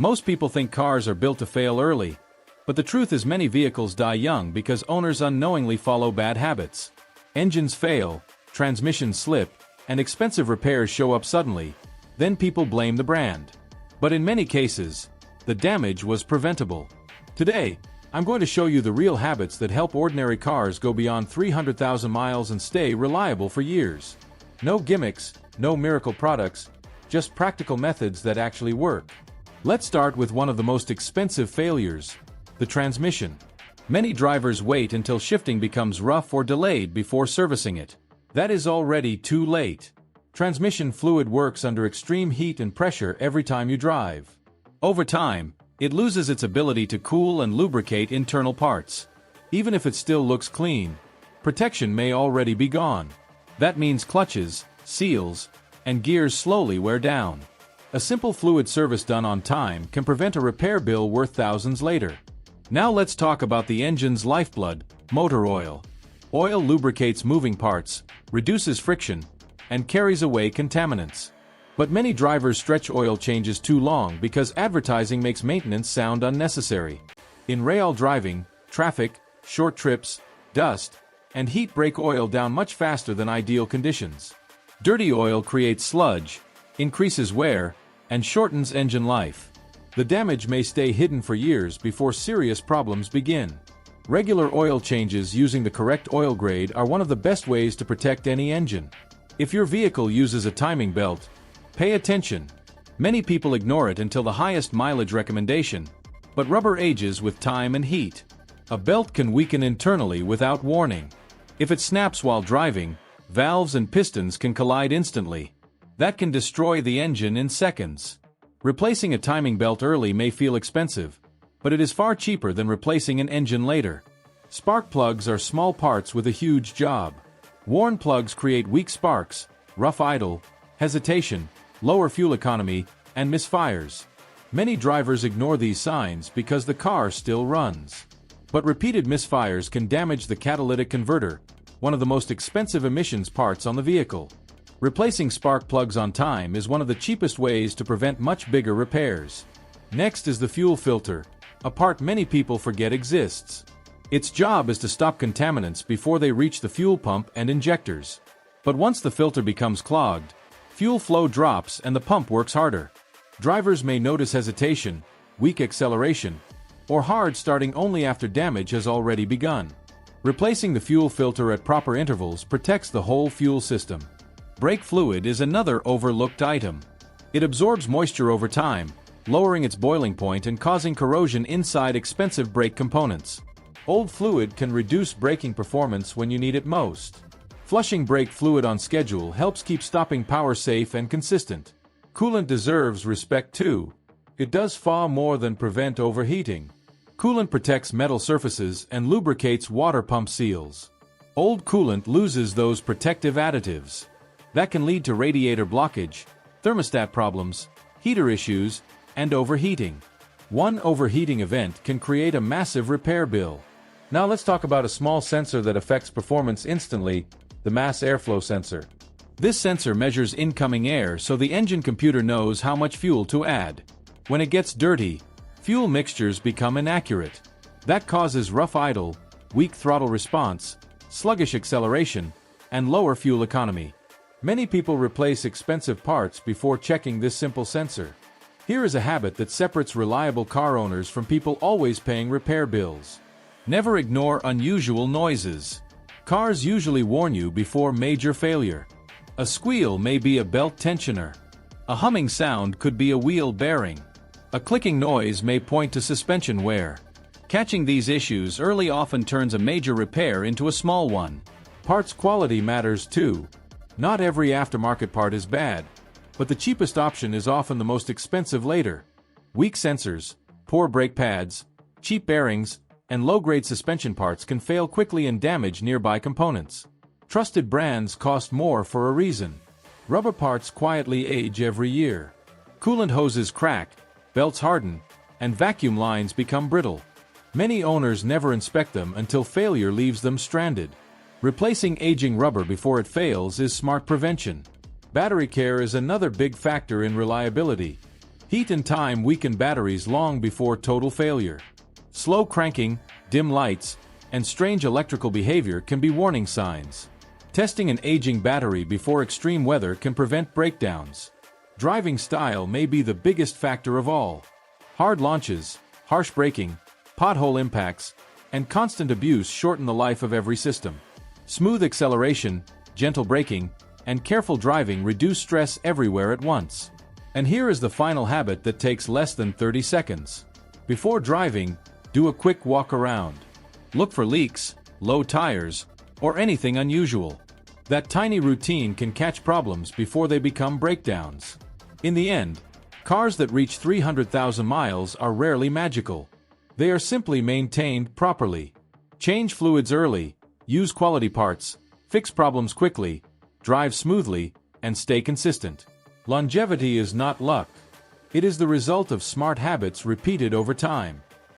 Most people think cars are built to fail early, but the truth is many vehicles die young because owners unknowingly follow bad habits. Engines fail, transmissions slip, and expensive repairs show up suddenly, then people blame the brand. But in many cases, the damage was preventable. Today, I'm going to show you the real habits that help ordinary cars go beyond 300,000 miles and stay reliable for years. No gimmicks, no miracle products, just practical methods that actually work. Let's start with one of the most expensive failures, the transmission. Many drivers wait until shifting becomes rough or delayed before servicing it. That is already too late. Transmission fluid works under extreme heat and pressure every time you drive. Over time, it loses its ability to cool and lubricate internal parts. Even if it still looks clean, protection may already be gone. That means clutches, seals, and gears slowly wear down. A simple fluid service done on time can prevent a repair bill worth thousands later. Now let's talk about the engine's lifeblood, motor oil. Oil lubricates moving parts, reduces friction, and carries away contaminants. But many drivers stretch oil changes too long because advertising makes maintenance sound unnecessary. In real driving, traffic, short trips, dust, and heat break oil down much faster than ideal conditions. Dirty oil creates sludge, increases wear, and shortens engine life. The damage may stay hidden for years before serious problems begin. Regular oil changes using the correct oil grade are one of the best ways to protect any engine. If your vehicle uses a timing belt, pay attention. Many people ignore it until the highest mileage recommendation, but rubber ages with time and heat. A belt can weaken internally without warning. If it snaps while driving, valves and pistons can collide instantly. That can destroy the engine in seconds. Replacing a timing belt early may feel expensive, but it is far cheaper than replacing an engine later. Spark plugs are small parts with a huge job. Worn plugs create weak sparks, rough idle, hesitation, lower fuel economy, and misfires. Many drivers ignore these signs because the car still runs. But repeated misfires can damage the catalytic converter, one of the most expensive emissions parts on the vehicle. Replacing spark plugs on time is one of the cheapest ways to prevent much bigger repairs. Next is the fuel filter, a part many people forget exists. Its job is to stop contaminants before they reach the fuel pump and injectors. But once the filter becomes clogged, fuel flow drops and the pump works harder. Drivers may notice hesitation, weak acceleration, or hard starting only after damage has already begun. Replacing the fuel filter at proper intervals protects the whole fuel system. Brake fluid is another overlooked item. It absorbs moisture over time, lowering its boiling point and causing corrosion inside expensive brake components. Old fluid can reduce braking performance when you need it most. Flushing brake fluid on schedule helps keep stopping power safe and consistent. Coolant deserves respect too. It does far more than prevent overheating. Coolant protects metal surfaces and lubricates water pump seals. Old coolant loses those protective additives. That can lead to radiator blockage, thermostat problems, heater issues, and overheating. One overheating event can create a massive repair bill. Now let's talk about a small sensor that affects performance instantly, the mass airflow sensor. This sensor measures incoming air so the engine computer knows how much fuel to add. When it gets dirty, fuel mixtures become inaccurate. That causes rough idle, weak throttle response, sluggish acceleration, and lower fuel economy. Many people replace expensive parts before checking this simple sensor. Here is a habit that separates reliable car owners from people always paying repair bills. Never ignore unusual noises. Cars usually warn you before major failure. A squeal may be a belt tensioner. A humming sound could be a wheel bearing. A clicking noise may point to suspension wear. Catching these issues early often turns a major repair into a small one. Parts quality matters too. Not every aftermarket part is bad, but the cheapest option is often the most expensive later. Weak sensors, poor brake pads, cheap bearings, and low-grade suspension parts can fail quickly and damage nearby components. Trusted brands cost more for a reason. Rubber parts quietly age every year. Coolant hoses crack, belts harden, and vacuum lines become brittle. Many owners never inspect them until failure leaves them stranded. Replacing aging rubber before it fails is smart prevention. Battery care is another big factor in reliability. Heat and time weaken batteries long before total failure. Slow cranking, dim lights, and strange electrical behavior can be warning signs. Testing an aging battery before extreme weather can prevent breakdowns. Driving style may be the biggest factor of all. Hard launches, harsh braking, pothole impacts, and constant abuse shorten the life of every system. Smooth acceleration, gentle braking, and careful driving reduce stress everywhere at once. And here is the final habit that takes less than 30 seconds. Before driving, do a quick walk around. Look for leaks, low tires, or anything unusual. That tiny routine can catch problems before they become breakdowns. In the end, cars that reach 300,000 miles are rarely magical. They are simply maintained properly. Change fluids early, use quality parts, fix problems quickly, drive smoothly, and stay consistent. Longevity is not luck. It is the result of smart habits repeated over time.